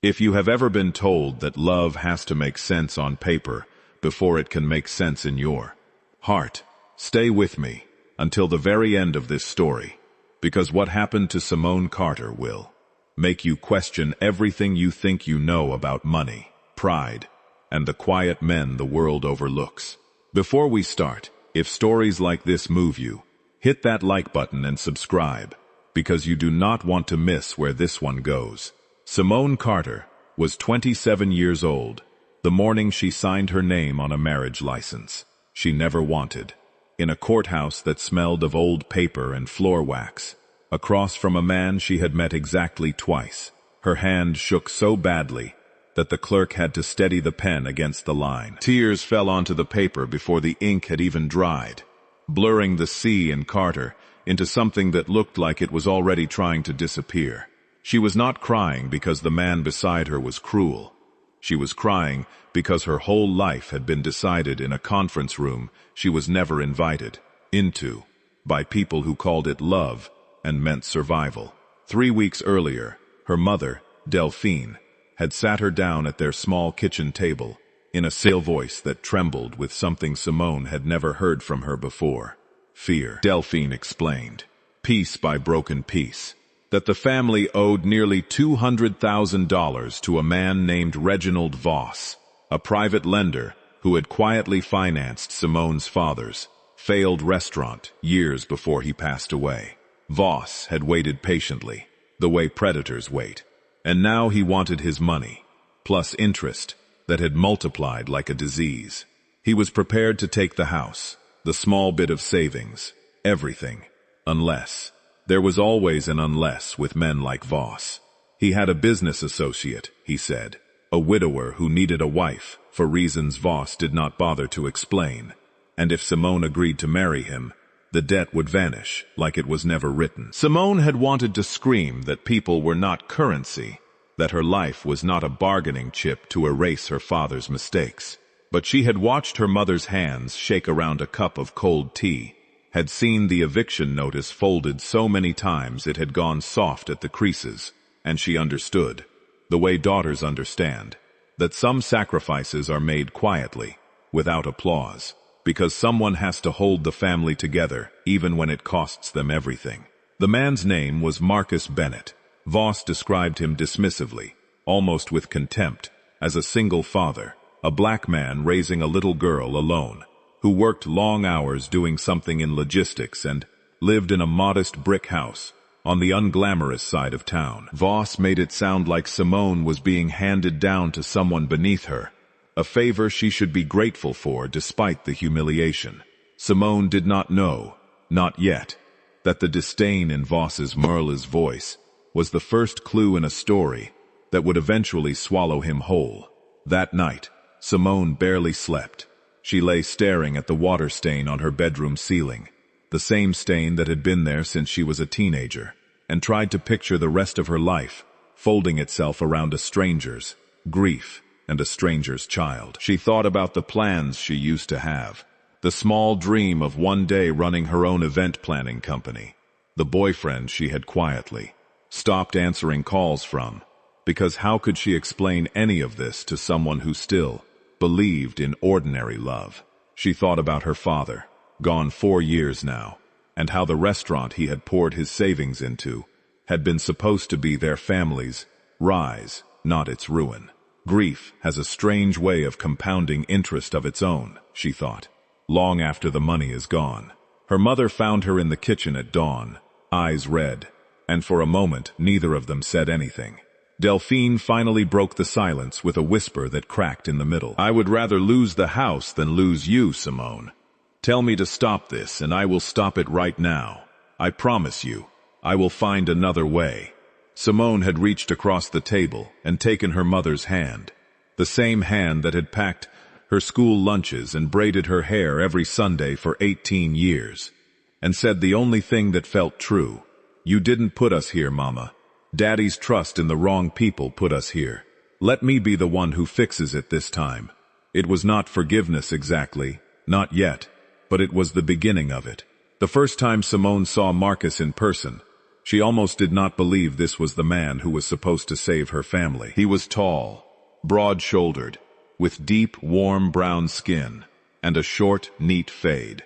If you have ever been told that love has to make sense on paper before it can make sense in your heart, stay with me until the very end of this story, because what happened to Simone Carter will make you question everything you think you know about money, pride, and the quiet men the world overlooks. Before we start, if stories like this move you, hit that like button and subscribe, because you do not want to miss where this one goes. Simone Carter was 27 years old, the morning she signed her name on a marriage license she never wanted, in a courthouse that smelled of old paper and floor wax, across from a man she had met exactly twice. Her hand shook so badly that the clerk had to steady the pen against the line. Tears fell onto the paper before the ink had even dried, blurring the C in Carter into something that looked like it was already trying to disappear. She was not crying because the man beside her was cruel. She was crying because her whole life had been decided in a conference room she was never invited into by people who called it love and meant survival. 3 weeks earlier, her mother, Delphine, had sat her down at their small kitchen table in a still voice that trembled with something Simone had never heard from her before. Fear. Delphine explained, piece by broken piece, that the family owed nearly $200,000 to a man named Reginald Voss, a private lender who had quietly financed Simone's father's failed restaurant years before he passed away. Voss had waited patiently, the way predators wait, and now he wanted his money, plus interest, that had multiplied like a disease. He was prepared to take the house, the small bit of savings, everything, unless. There was always an unless with men like Voss. He had a business associate, he said, a widower who needed a wife, for reasons Voss did not bother to explain, and if Simone agreed to marry him, the debt would vanish like it was never written. Simone had wanted to scream that people were not currency, that her life was not a bargaining chip to erase her father's mistakes. But she had watched her mother's hands shake around a cup of cold tea, had seen the eviction notice folded so many times it had gone soft at the creases, and she understood, the way daughters understand, that some sacrifices are made quietly, without applause, because someone has to hold the family together even when it costs them everything. The man's name was Marcus Bennett. Voss described him dismissively, almost with contempt, as a single father, a black man raising a little girl alone, who worked long hours doing something in logistics and lived in a modest brick house on the unglamorous side of town. Voss made it sound like Simone was being handed down to someone beneath her, a favor she should be grateful for despite the humiliation. Simone did not know, not yet, that the disdain in Voss's Merle's voice was the first clue in a story that would eventually swallow him whole. That night, Simone barely slept. She lay staring at the water stain on her bedroom ceiling, the same stain that had been there since she was a teenager, and tried to picture the rest of her life folding itself around a stranger's grief and a stranger's child. She thought about the plans she used to have, the small dream of one day running her own event planning company, the boyfriend she had quietly stopped answering calls from, because how could she explain any of this to someone who still believed in ordinary love? She thought about her father, gone 4 years now, and how the restaurant he had poured his savings into had been supposed to be their family's rise, not its ruin. Grief has a strange way of compounding interest of its own, she thought, long after the money is gone. Her mother found her in the kitchen at dawn, eyes red, and for a moment neither of them said anything. Delphine finally broke the silence with a whisper that cracked in the middle. "I would rather lose the house than lose you, Simone. Tell me to stop this, and I will stop it right now. I promise you, I will find another way." Simone had reached across the table and taken her mother's hand, the same hand that had packed her school lunches and braided her hair every Sunday for 18 years, and said the only thing that felt true, "You didn't put us here, Mama. Daddy's trust in the wrong people put us here. Let me be the one who fixes it this time." It was not forgiveness exactly, not yet, but it was the beginning of it. The first time Simone saw Marcus in person, She almost did not believe this was the man who was supposed to save her family. He was tall, broad-shouldered, with deep, warm brown skin, and a short, neat fade.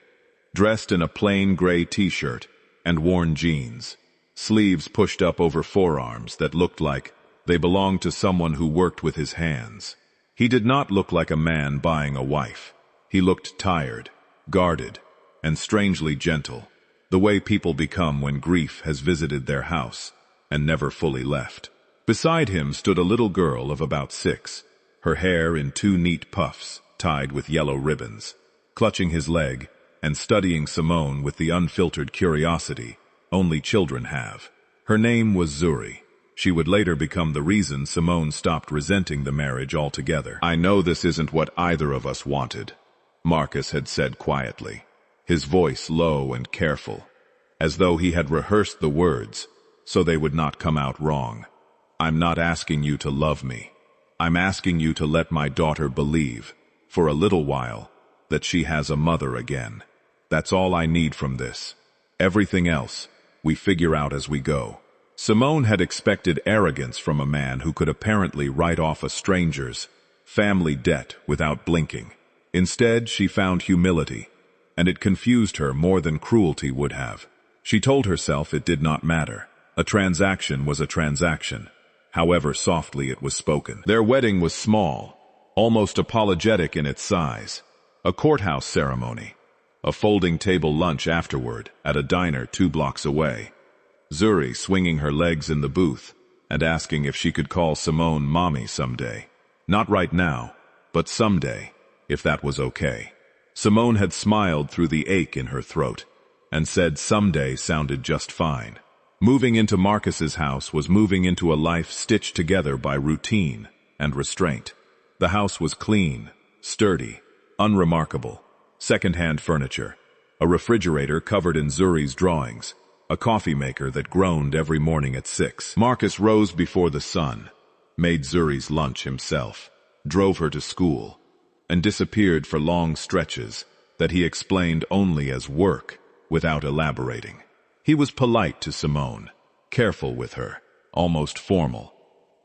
Dressed in a plain gray t-shirt and worn jeans, sleeves pushed up over forearms that looked like they belonged to someone who worked with his hands. He did not look like a man buying a wife. He looked tired, guarded, and strangely gentle, the way people become when grief has visited their house and never fully left. Beside him stood a little girl of about 6, her hair in 2 neat puffs tied with yellow ribbons, clutching his leg and studying Simone with the unfiltered curiosity only children have. Her name was Zuri. She would later become the reason Simone stopped resenting the marriage altogether. "I know this isn't what either of us wanted," Marcus had said quietly, his voice low and careful, as though he had rehearsed the words so they would not come out wrong. "I'm not asking you to love me. I'm asking you to let my daughter believe, for a little while, that she has a mother again. That's all I need from this. Everything else, we figure out as we go." Simone had expected arrogance from a man who could apparently write off a stranger's family debt without blinking. Instead, she found humility, and it confused her more than cruelty would have. She told herself it did not matter. A transaction was a transaction, however softly it was spoken. Their wedding was small, almost apologetic in its size. A courthouse ceremony. A folding table lunch afterward at a diner 2 blocks away. Zuri swinging her legs in the booth and asking if she could call Simone mommy someday. Not right now, but someday, if that was okay. Simone had smiled through the ache in her throat and said someday sounded just fine. Moving into Marcus's house was moving into a life stitched together by routine and restraint. The house was clean, sturdy, unremarkable. Second-hand furniture, a refrigerator covered in Zuri's drawings, a coffee maker that groaned every morning at 6. Marcus rose before the sun, made Zuri's lunch himself, drove her to school, and disappeared for long stretches that he explained only as work without elaborating. He was polite to Simone, careful with her, almost formal,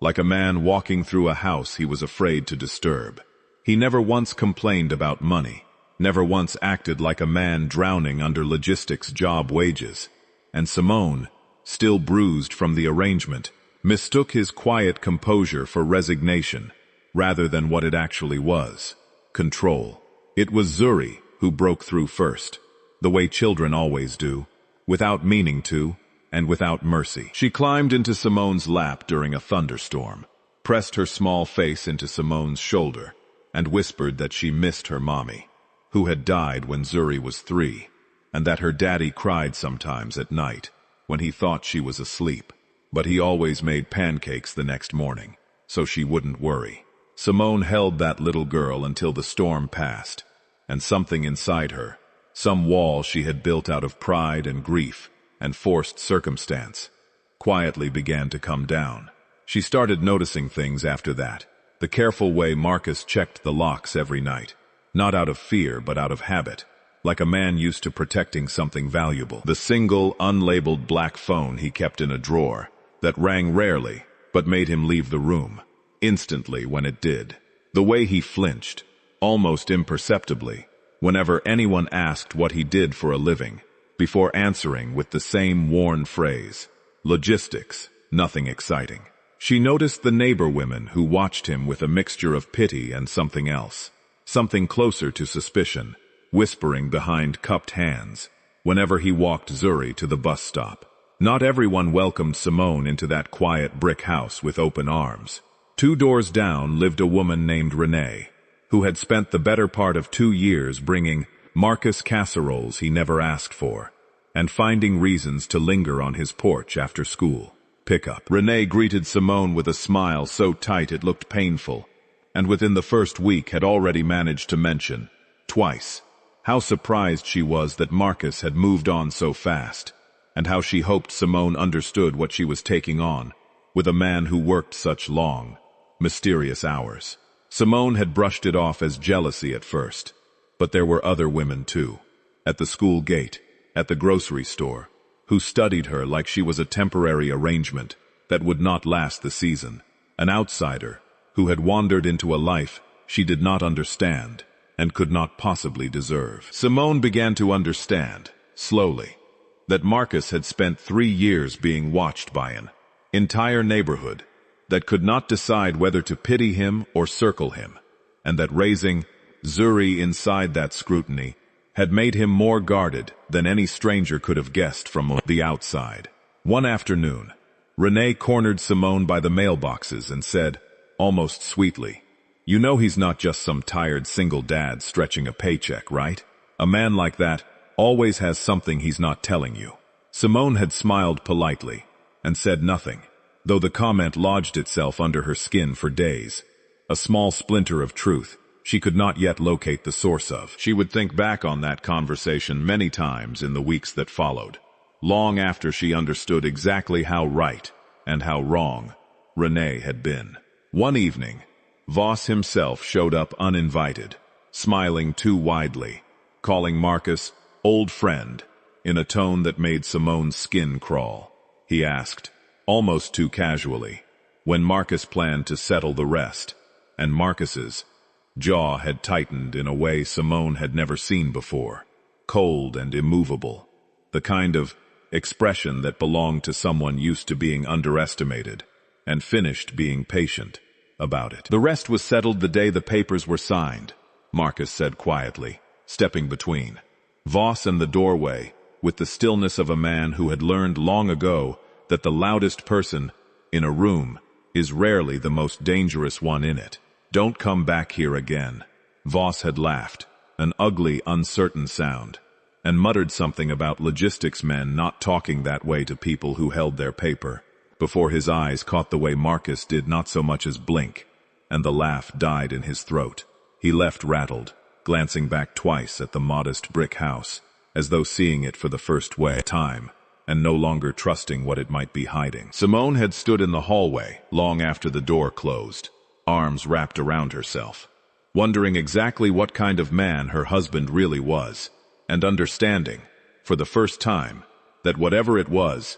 like a man walking through a house he was afraid to disturb. He never once complained about money, never once acted like a man drowning under logistics job wages. And Simone, still bruised from the arrangement, mistook his quiet composure for resignation, rather than what it actually was: control. It was Zuri who broke through first, the way children always do, without meaning to, and without mercy. She climbed into Simone's lap during a thunderstorm, pressed her small face into Simone's shoulder, and whispered that she missed her mommy, who had died when Zuri was 3. And that her daddy cried sometimes at night when he thought she was asleep, but he always made pancakes the next morning, so she wouldn't worry. Simone held that little girl until the storm passed, and something inside her, some wall she had built out of pride and grief and forced circumstance, quietly began to come down. She started noticing things after that, the careful way Marcus checked the locks every night, not out of fear but out of habit, like a man used to protecting something valuable. The single, unlabeled black phone he kept in a drawer that rang rarely but made him leave the room, instantly when it did. The way he flinched, almost imperceptibly, whenever anyone asked what he did for a living, before answering with the same worn phrase, "Logistics, nothing exciting." She noticed the neighbor women who watched him with a mixture of pity and something else, something closer to suspicion, whispering behind cupped hands, whenever he walked Zuri to the bus stop. Not everyone welcomed Simone into that quiet brick house with open arms. 2 doors down lived a woman named Renee, who had spent the better part of 2 years bringing Marcus casseroles he never asked for, and finding reasons to linger on his porch after school pickup. Renee greeted Simone with a smile so tight it looked painful, and within the first week had already managed to mention, twice, how surprised she was that Marcus had moved on so fast, and how she hoped Simone understood what she was taking on with a man who worked such long, mysterious hours. Simone had brushed it off as jealousy at first, but there were other women too, at the school gate, at the grocery store, who studied her like she was a temporary arrangement that would not last the season, an outsider who had wandered into a life she did not understand and could not possibly deserve. Simone began to understand, slowly, that Marcus had spent 3 years being watched by an entire neighborhood that could not decide whether to pity him or circle him, and that raising Zuri inside that scrutiny had made him more guarded than any stranger could have guessed from the outside. One afternoon, Renee cornered Simone by the mailboxes and said, almost sweetly, "You know he's not just some tired single dad stretching a paycheck, right? A man like that always has something he's not telling you." Simone had smiled politely and said nothing, though the comment lodged itself under her skin for days, a small splinter of truth she could not yet locate the source of. She would think back on that conversation many times in the weeks that followed, long after she understood exactly how right and how wrong Renee had been. One evening, Voss himself showed up uninvited, smiling too widely, calling Marcus "old friend" in a tone that made Simone's skin crawl. He asked, almost too casually, when Marcus planned to settle the rest, and Marcus's jaw had tightened in a way Simone had never seen before, cold and immovable, the kind of expression that belonged to someone used to being underestimated and finished being patient about it. "The rest was settled the day the papers were signed," Marcus said quietly, stepping between Voss and the doorway with the stillness of a man who had learned long ago that the loudest person in a room is rarely the most dangerous one in it. "Don't come back here again." Voss had laughed, an ugly, uncertain sound, and muttered something about logistics men not talking that way to people who held their paper, before his eyes caught the way Marcus did not so much as blink, and the laugh died in his throat. He left rattled, glancing back twice at the modest brick house, as though seeing it for the first time, and no longer trusting what it might be hiding. Simone had stood in the hallway long after the door closed, arms wrapped around herself, wondering exactly what kind of man her husband really was, and understanding, for the first time, that whatever it was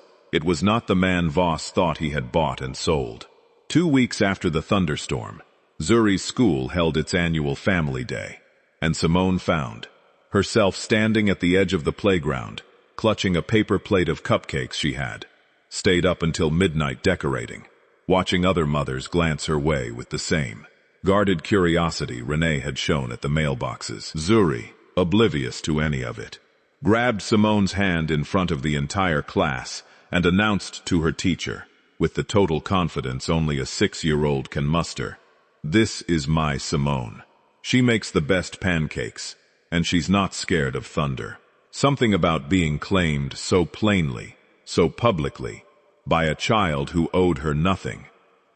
not the man Voss thought he had bought and sold. 2 weeks after the thunderstorm, Zuri's school held its annual family day, and Simone found herself standing at the edge of the playground, clutching a paper plate of cupcakes she had stayed up until midnight decorating, watching other mothers glance her way with the same guarded curiosity Renee had shown at the mailboxes. Zuri, oblivious to any of it, grabbed Simone's hand in front of the entire class and announced to her teacher, with the total confidence only a 6-year-old can muster, "This is my Simone. She makes the best pancakes, and she's not scared of thunder." Something about being claimed so plainly, so publicly, by a child who owed her nothing,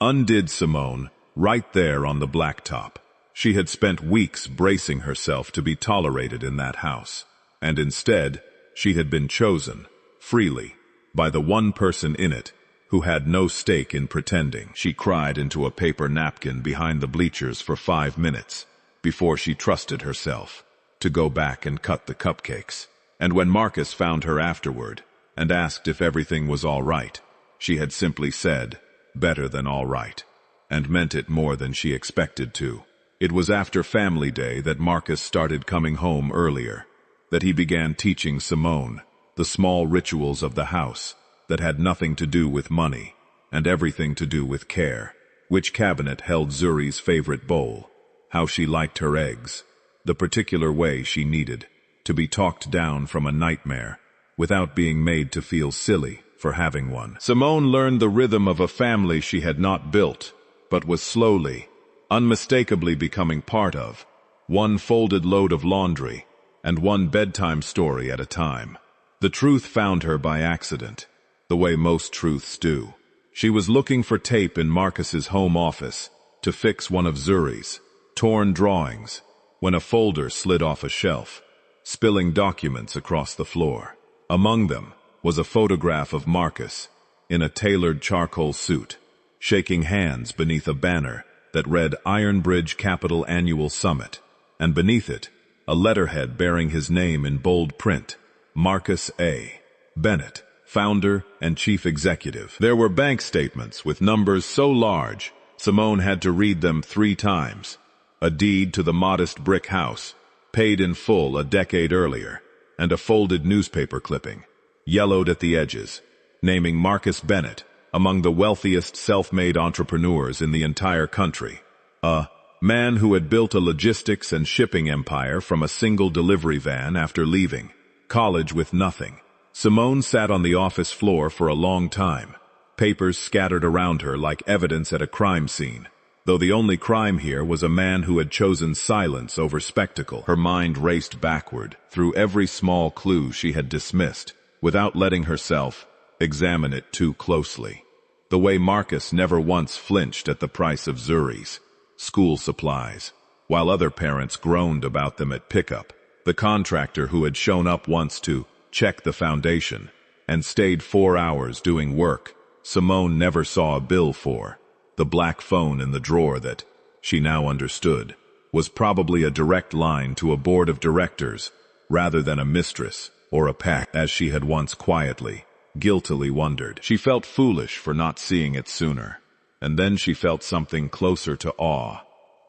undid Simone right there on the blacktop. She had spent weeks bracing herself to be tolerated in that house, and instead, she had been chosen, freely, by the one person in it who had no stake in pretending. She cried into a paper napkin behind the bleachers for 5 minutes before she trusted herself to go back and cut the cupcakes. And when Marcus found her afterward and asked if everything was all right, she had simply said, "Better than all right," and meant it more than she expected to. It was after Family Day that Marcus started coming home earlier, that he began teaching Simone the small rituals of the house that had nothing to do with money and everything to do with care. Which cabinet held Zuri's favorite bowl, how she liked her eggs, the particular way she needed to be talked down from a nightmare without being made to feel silly for having one. Simone learned the rhythm of a family she had not built, but was slowly, unmistakably becoming part of, one folded load of laundry and one bedtime story at a time. The truth found her by accident, the way most truths do. She was looking for tape in Marcus's home office to fix one of Zuri's torn drawings when a folder slid off a shelf, spilling documents across the floor. Among them was a photograph of Marcus in a tailored charcoal suit, shaking hands beneath a banner that read Iron Bridge Capital Annual Summit, and beneath it, a letterhead bearing his name in bold print, Marcus A. Bennett, founder and chief executive. There were bank statements with numbers so large, Simone had to read them 3 times. A deed to the modest brick house, paid in full a decade earlier, and a folded newspaper clipping, yellowed at the edges, naming Marcus Bennett among the wealthiest self-made entrepreneurs in the entire country. A man who had built a logistics and shipping empire from a single delivery van after leaving college with nothing. Simone sat on the office floor for a long time, papers scattered around her like evidence at a crime scene. Though the only crime here was a man who had chosen silence over spectacle, her mind raced backward through every small clue she had dismissed, without letting herself examine it too closely. The way Marcus never once flinched at the price of Zuri's school supplies, while other parents groaned about them at pickup. The contractor who had shown up once to check the foundation and stayed 4 hours doing work Simone never saw a bill for. The black phone in the drawer that, she now understood, was probably a direct line to a board of directors rather than a mistress or a pack, as she had once quietly, guiltily wondered. She felt foolish for not seeing it sooner, and then she felt something closer to awe,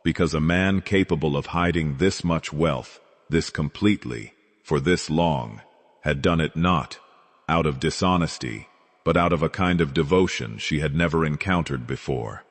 because a man capable of hiding this much wealth, this completely, for this long, had done it not out of dishonesty, but out of a kind of devotion she had never encountered before.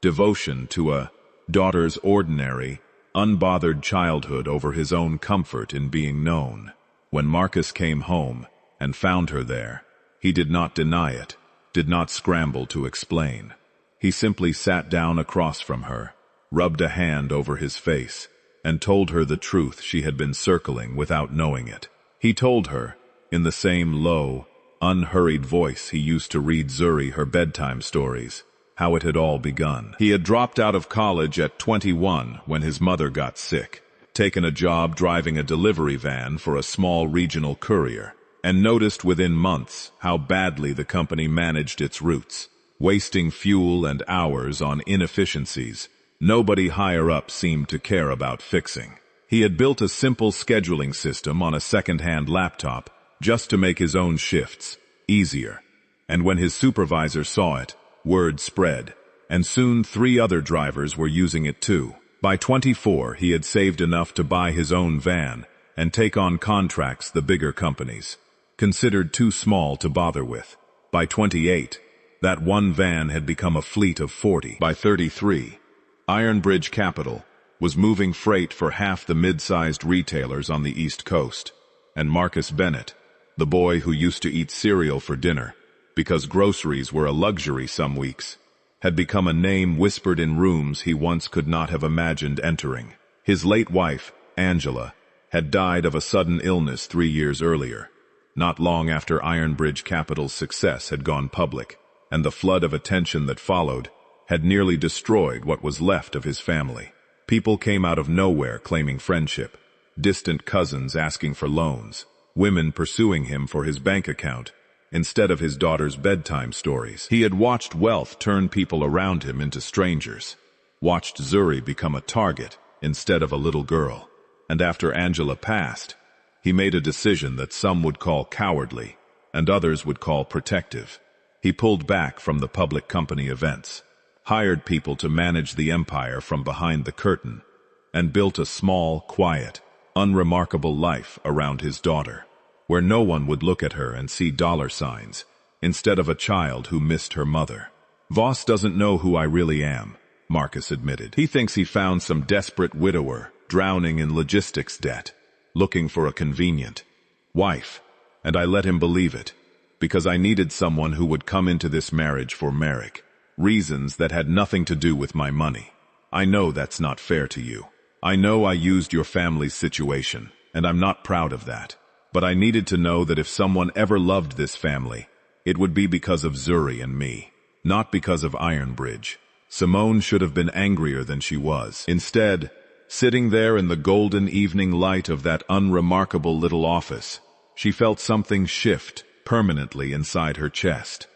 Devotion to a daughter's ordinary, unbothered childhood over his own comfort in being known. When Marcus came home and found her there, he did not deny it, did not scramble to explain. He simply sat down across from her, rubbed a hand over his face, and told her the truth she had been circling without knowing it. He told her, in the same low, unhurried voice he used to read Zuri her bedtime stories, how it had all begun. He had dropped out of college at 21 when his mother got sick, taken a job driving a delivery van for a small regional courier, and noticed within months how badly the company managed its routes, wasting fuel and hours on inefficiencies nobody higher up seemed to care about fixing. He had built a simple scheduling system on a second-hand laptop just to make his own shifts easier, and when his supervisor saw it, word spread, and soon 3 other drivers were using it too. By 24, he had saved enough to buy his own van and take on contracts the bigger companies considered too small to bother with. By 28, that one van had become a fleet of 40. By 33, Ironbridge Capital was moving freight for half the mid-sized retailers on the East Coast, and Marcus Bennett, the boy who used to eat cereal for dinner, because groceries were a luxury some weeks, had become a name whispered in rooms he once could not have imagined entering. His late wife, Angela, had died of a sudden illness 3 years earlier, not long after Ironbridge Capital's success had gone public, and the flood of attention that followed had nearly destroyed what was left of his family. People came out of nowhere claiming friendship, distant cousins asking for loans, women pursuing him for his bank account instead of his daughter's bedtime stories. He had watched wealth turn people around him into strangers, watched Zuri become a target instead of a little girl. And after Angela passed, he made a decision that some would call cowardly and others would call protective. He pulled back from the public company events, hired people to manage the empire from behind the curtain, and built a small, quiet, unremarkable life around his daughter, where no one would look at her and see dollar signs, instead of a child who missed her mother. "Voss doesn't know who I really am," Marcus admitted. "He thinks he found some desperate widower drowning in logistics debt, looking for a convenient wife, and I let him believe it, because I needed someone who would come into this marriage for Merrick, reasons that had nothing to do with my money. I know that's not fair to you. I know I used your family's situation, and I'm not proud of that. But I needed to know that if someone ever loved this family, it would be because of Zuri and me, not because of Ironbridge." Simone should have been angrier than she was. Instead, sitting there in the golden evening light of that unremarkable little office, she felt something shift permanently inside her chest.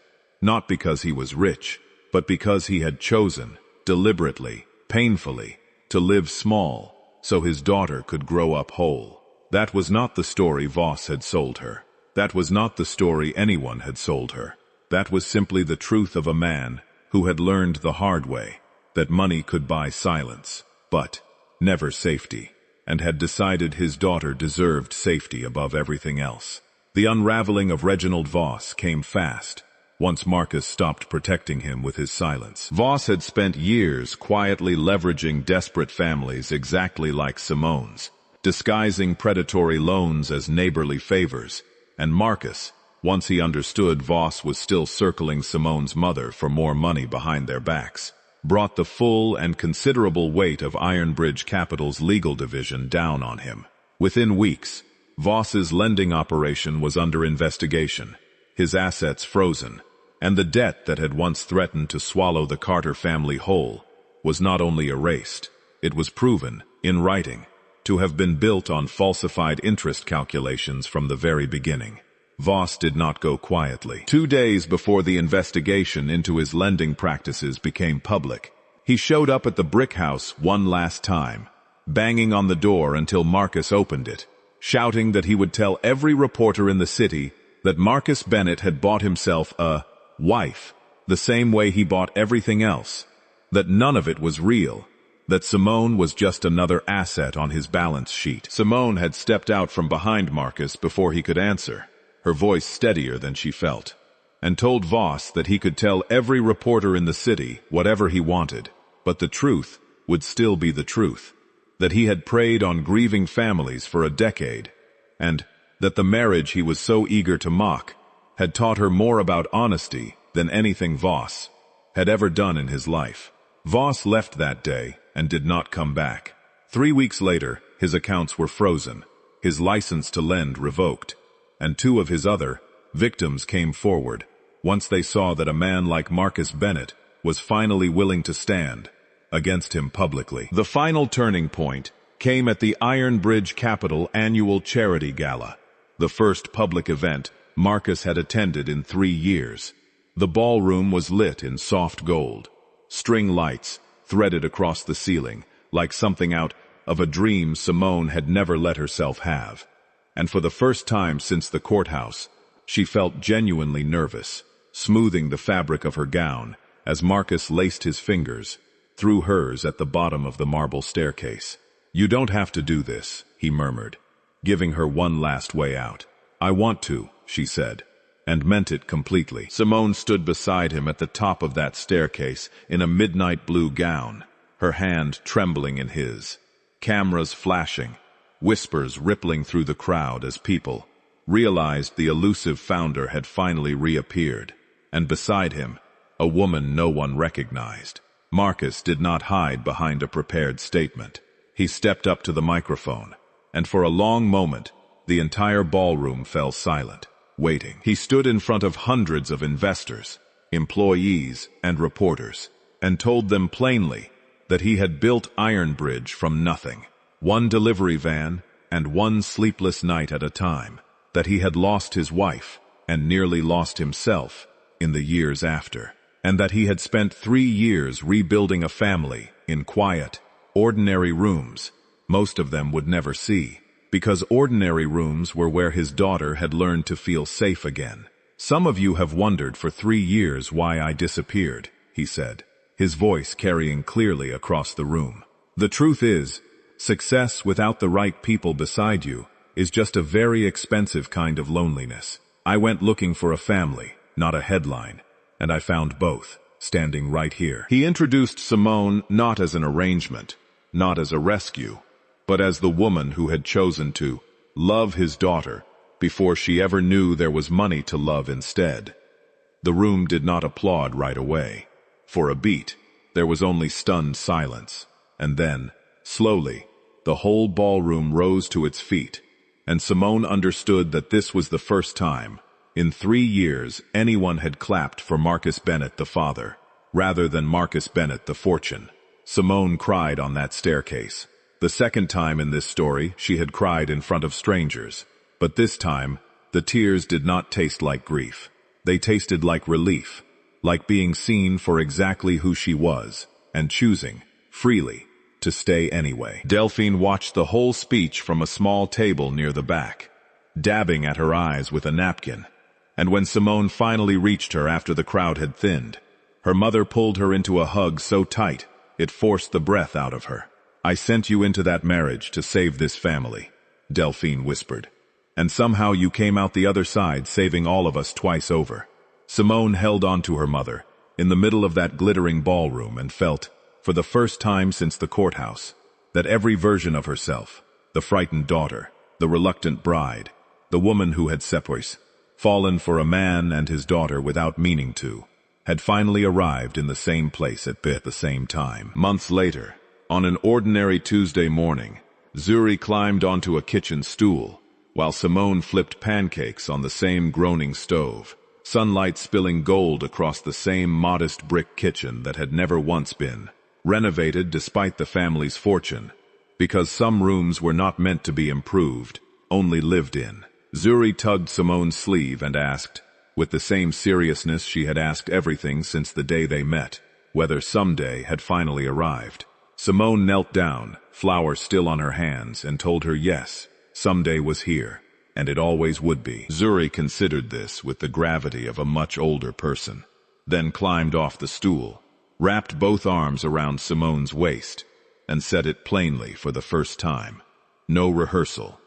Not because he was rich, but because he had chosen, deliberately, painfully, to live small, so his daughter could grow up whole. That was not the story Voss had sold her. That was not the story anyone had sold her. That was simply the truth of a man who had learned the hard way that money could buy silence, but never safety, and had decided his daughter deserved safety above everything else. The unraveling of Reginald Voss came fast, once Marcus stopped protecting him with his silence. Voss had spent years quietly leveraging desperate families exactly like Simone's, disguising predatory loans as neighborly favors, and Marcus, once he understood Voss was still circling Simone's mother for more money behind their backs, brought the full and considerable weight of Ironbridge Capital's legal division down on him. Within weeks, Voss's lending operation was under investigation, his assets frozen, and the debt that had once threatened to swallow the Carter family whole was not only erased, it was proven, in writing, to have been built on falsified interest calculations from the very beginning. Voss did not go quietly. 2 days before the investigation into his lending practices became public, he showed up at the brick house one last time, banging on the door until Marcus opened it, shouting that he would tell every reporter in the city that Marcus Bennett had bought himself a wife the same way he bought everything else, that none of it was real, that Simone was just another asset on his balance sheet. Simone had stepped out from behind Marcus before he could answer, her voice steadier than she felt, and told Voss that he could tell every reporter in the city whatever he wanted, but the truth would still be the truth, that he had preyed on grieving families for a decade, and that the marriage he was so eager to mock had taught her more about honesty than anything Voss had ever done in his life. Voss left that day and did not come back. 3 weeks later, his accounts were frozen, his license to lend revoked, and 2 of his other victims came forward once they saw that a man like Marcus Bennett was finally willing to stand against him publicly. The final turning point came at the Ironbridge Capital annual charity gala, the first public event Marcus had attended in 3 years. The ballroom was lit in soft gold, string lights threaded across the ceiling, like something out of a dream Simone had never let herself have. And for the first time since the courthouse, she felt genuinely nervous, smoothing the fabric of her gown as Marcus laced his fingers through hers at the bottom of the marble staircase. "You don't have to do this," he murmured, giving her one last way out. "I want to," she said, and meant it completely. Simone stood beside him at the top of that staircase in a midnight blue gown, her hand trembling in his, cameras flashing, whispers rippling through the crowd as people realized the elusive founder had finally reappeared, and beside him, a woman no one recognized. Marcus did not hide behind a prepared statement. He stepped up to the microphone, and for a long moment, the entire ballroom fell silent, waiting. He stood in front of hundreds of investors, employees, and reporters, and told them plainly that he had built Ironbridge from nothing, one delivery van and one sleepless night at a time, that he had lost his wife and nearly lost himself in the years after, and that he had spent 3 years rebuilding a family in quiet, ordinary rooms most of them would never see, because ordinary rooms were where his daughter had learned to feel safe again. "Some of you have wondered for 3 years why I disappeared," he said, his voice carrying clearly across the room. "The truth is, success without the right people beside you is just a very expensive kind of loneliness. I went looking for a family, not a headline, and I found both, standing right here." He introduced Simone not as an arrangement, not as a rescue, but as the woman who had chosen to love his daughter before she ever knew there was money to love instead. The room did not applaud right away. For a beat, there was only stunned silence, and then, slowly, the whole ballroom rose to its feet, and Simone understood that this was the first time in 3 years anyone had clapped for Marcus Bennett the father, rather than Marcus Bennett the fortune. Simone cried on that staircase. The second time in this story she had cried in front of strangers, but this time the tears did not taste like grief. They tasted like relief, like being seen for exactly who she was, and choosing, freely, to stay anyway. Delphine watched the whole speech from a small table near the back. dabbing at her eyes with a napkin. And when Simone finally reached her after the crowd had thinned, her mother pulled her into a hug so tight it forced the breath out of her. "I sent you into that marriage to save this family," Delphine whispered. "And somehow you came out the other side, saving all of us twice over." Simone held on to her mother in the middle of that glittering ballroom and felt, for the first time since the courthouse, that every version of herself, the frightened daughter, the reluctant bride, the woman who had fallen for a man and his daughter without meaning to, had finally arrived in the same place at the same time. Months later, on an ordinary Tuesday morning, Zuri climbed onto a kitchen stool, while Simone flipped pancakes on the same groaning stove, sunlight spilling gold across the same modest brick kitchen that had never once been renovated despite the family's fortune, because some rooms were not meant to be improved, only lived in. Zuri tugged Simone's sleeve and asked, with the same seriousness she had asked everything since the day they met, whether someday had finally arrived. Simone knelt down, flowers still on her hands, and told her yes, someday was here, and it always would be. Zuri considered this with the gravity of a much older person, then climbed off the stool, wrapped both arms around Simone's waist, and said it plainly for the first time. No rehearsal,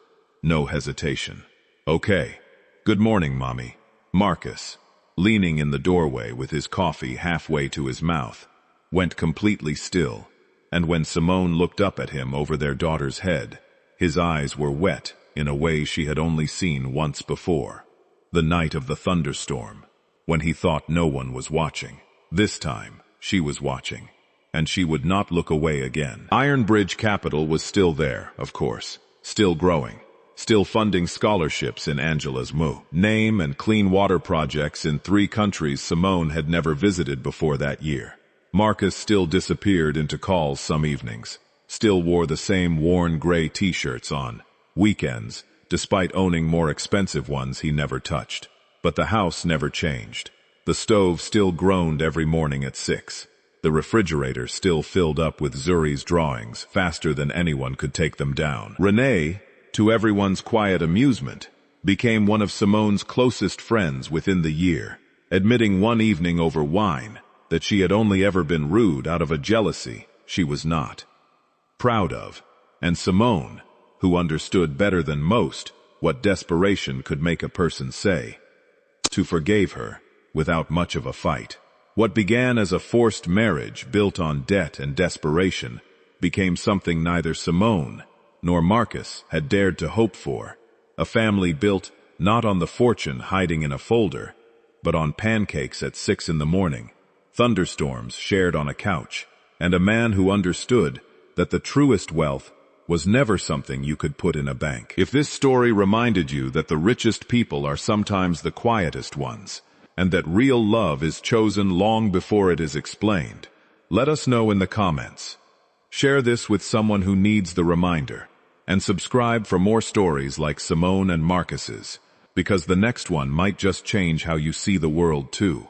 no hesitation. "Okay. Good morning, Mommy." Marcus, leaning in the doorway with his coffee halfway to his mouth, went completely still, and when Simone looked up at him over their daughter's head, his eyes were wet in a way she had only seen once before. The night of the thunderstorm, when he thought no one was watching. This time, she was watching, and she would not look away again. Ironbridge Capital was still there, of course, still growing, still funding scholarships in Angela's name and clean water projects in 3 countries Simone had never visited before that year. Marcus still disappeared into calls some evenings, still wore the same worn gray t-shirts on weekends, despite owning more expensive ones he never touched. But the house never changed. The stove still groaned every morning at 6. The refrigerator still filled up with Zuri's drawings faster than anyone could take them down. Renee, to everyone's quiet amusement, became one of Simone's closest friends within the year, admitting one evening over wine that she had only ever been rude out of a jealousy she was not proud of, and Simone, who understood better than most what desperation could make a person say, forgave her without much of a fight. What began as a forced marriage built on debt and desperation became something neither Simone nor Marcus had dared to hope for, a family built not on the fortune hiding in a folder, but on pancakes at 6 in the morning, thunderstorms shared on a couch, and a man who understood that the truest wealth was never something you could put in a bank. If this story reminded you that the richest people are sometimes the quietest ones, and that real love is chosen long before it is explained, let us know in the comments. Share this with someone who needs the reminder, and subscribe for more stories like Simone and Marcus's, because the next one might just change how you see the world too.